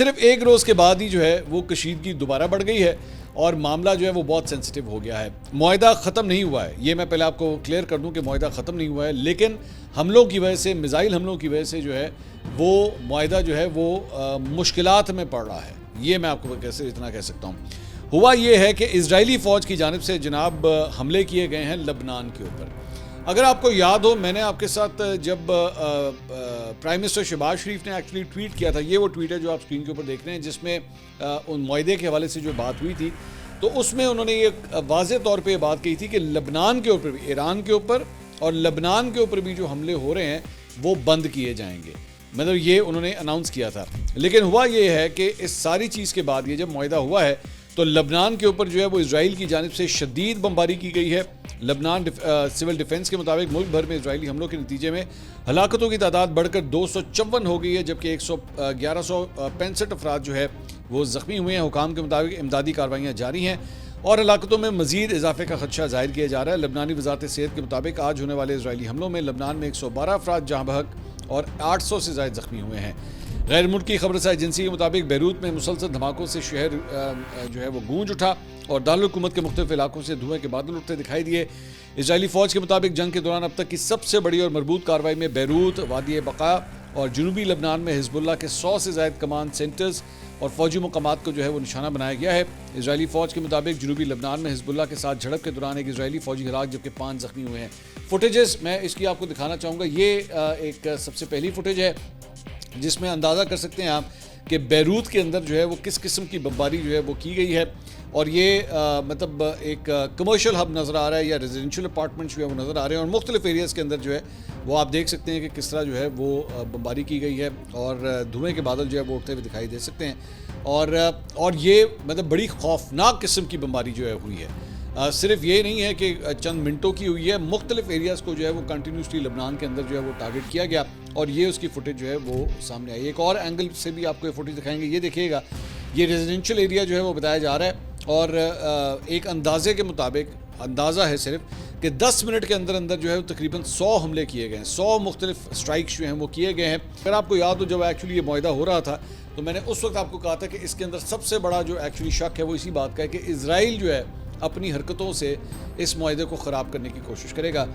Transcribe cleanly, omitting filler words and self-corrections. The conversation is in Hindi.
सिर्फ एक रोज़ के बाद ही जो है वो कशीदगी दोबारा बढ़ गई है और मामला जो है वो बहुत सेंसिटिव हो गया है। मुआहिदा ख़त्म नहीं हुआ है, ये मैं पहले आपको क्लियर कर दूं कि मुआहिदा ख़त्म नहीं हुआ है, लेकिन हमलों की वजह से, मिसाइल हमलों की वजह से जो है वो मुआहिदा जो है वो मुश्किलात में पड़ रहा है। ये मैं आपको कैसे इतना कह सकता हूँ। हुआ ये है कि इजरायली फ़ौज की जानिब से जनाब हमले किए गए हैं लबनान के ऊपर। अगर आपको याद हो, मैंने आपके साथ जब प्राइम मिनिस्टर शहबाज शरीफ ने एक्चुअली ट्वीट किया था, ये वो ट्वीट है जो आप स्क्रीन के ऊपर देख रहे हैं, जिसमें उन मुआहिदे के हवाले से जो बात हुई थी, तो उसमें उन्होंने ये वाज़े तौर पे बात कही थी कि लबनान के ऊपर भी, ईरान के ऊपर और लबनान के ऊपर भी जो हमले हो रहे हैं वो बंद किए जाएंगे। मतलब ये उन्होंने अनाउंस किया था। लेकिन हुआ ये है कि इस सारी चीज़ के बाद ये जब मुआहिदा हुआ है तो लबनान के ऊपर जो है वो इजराइल की जानिब से शदीद बमबारी की गई है। लबनान सिविल डिफेंस के मुताबिक मुल्क भर में इजरायली हमलों के नतीजे में हलाकतों की तादाद बढ़कर 254 हो गई है, जबकि 1165 अफराद जो है वो ज़ख्मी हुए हैं। हुकाम के मुताबिक इमदादी कार्रवाइयाँ जारी हैं और हलाकतों में मजीद इजाफे का खदशा जाहिर किया जा रहा है। लबनानी वजारत सेहत के मुताबिक आज होने वाले इजरायली हमलों में लबनान में 112 अफराद जहाँ बहक और 800 से ज़ायद ज़ख्मी हुए हैं। गैर मुल्की खबरसार एजेंसी के मुताबिक बैरूत में मुसलसल धमाकों से शहर जो है वो गूंज उठा और दारुल हुकूमत के मुख्तलिफ इलाकों से धुएं के बादल उठते दिखाई दिए। इजरायली फ़ौज के मुताबिक जंग के दौरान अब तक की सबसे बड़ी और मरबूत कार्रवाई में बैरूत, वादी बका और जनूबी लबनान में हिजबुल्लाह के 100 से ज़ायद कमांड सेंटर्स और फौजी मकामात को जो है वो निशाना बनाया गया है। इजरायली फ़ौज के मुताबिक जनूबी लबनान में हिजबुल्लाह के साथ झड़प के दौरान एक इजरायली फ़ौजी हलाक जबकि 5 ज़ख्मी हुए हैं। फुटेजेस मैं इसकी आपको दिखाना चाहूँगा। ये एक सबसे पहली फुटेज है जिसमें अंदाज़ा कर सकते हैं आप कि बैरूत के अंदर जो है वो किस किस्म की बमबारी जो है वो की गई है। और ये मतलब एक कमर्शियल हब नज़र आ रहा है या रेजिडेंशियल अपार्टमेंट्स जो है वो नज़र आ रहे हैं और मुख्तलिफ एरियाज़ के अंदर जो है वो आप देख सकते हैं कि किस तरह जो है वो बमबारी की गई है और धुएं के बादल जो है वो उठते हुए दिखाई दे सकते हैं। और ये मतलब बड़ी खौफनाक किस्म की बमबारी जो है हुई है। सिर्फ ये नहीं है कि चंद मिनटों की हुई है, मुख्तलिफ एरियाज़ को जो है वो कंटिन्यूसली लबनान के अंदर जो है वो टारगेट किया गया और ये उसकी फुटेज जो है वो सामने आई। एक और एंगल से भी आपको ये फुटेज दिखाएंगे। ये देखिएगा, ये रेजिडेंशियल एरिया जो है वो बताया जा रहा है और एक अंदाजे के मुताबिक, अंदाज़ा है सिर्फ कि 10 मिनट के अंदर अंदर जो है तकरीबन 100 हमले किए गए हैं, 100 मुख्तलिफ स्ट्राइक्स जो हैं वो किए गए हैं। अगर आपको याद हो, जब एक्चुअली ये मुआहिदा हो रहा था तो मैंने उस वक्त आपको कहा था कि इसके अंदर सबसे बड़ा जो एक्चुअली शक है वो इसी बात का है कि इजराइल जो है अपनी हरकतों से इस मुआहिदे को ख़राब करने की कोशिश करेगा।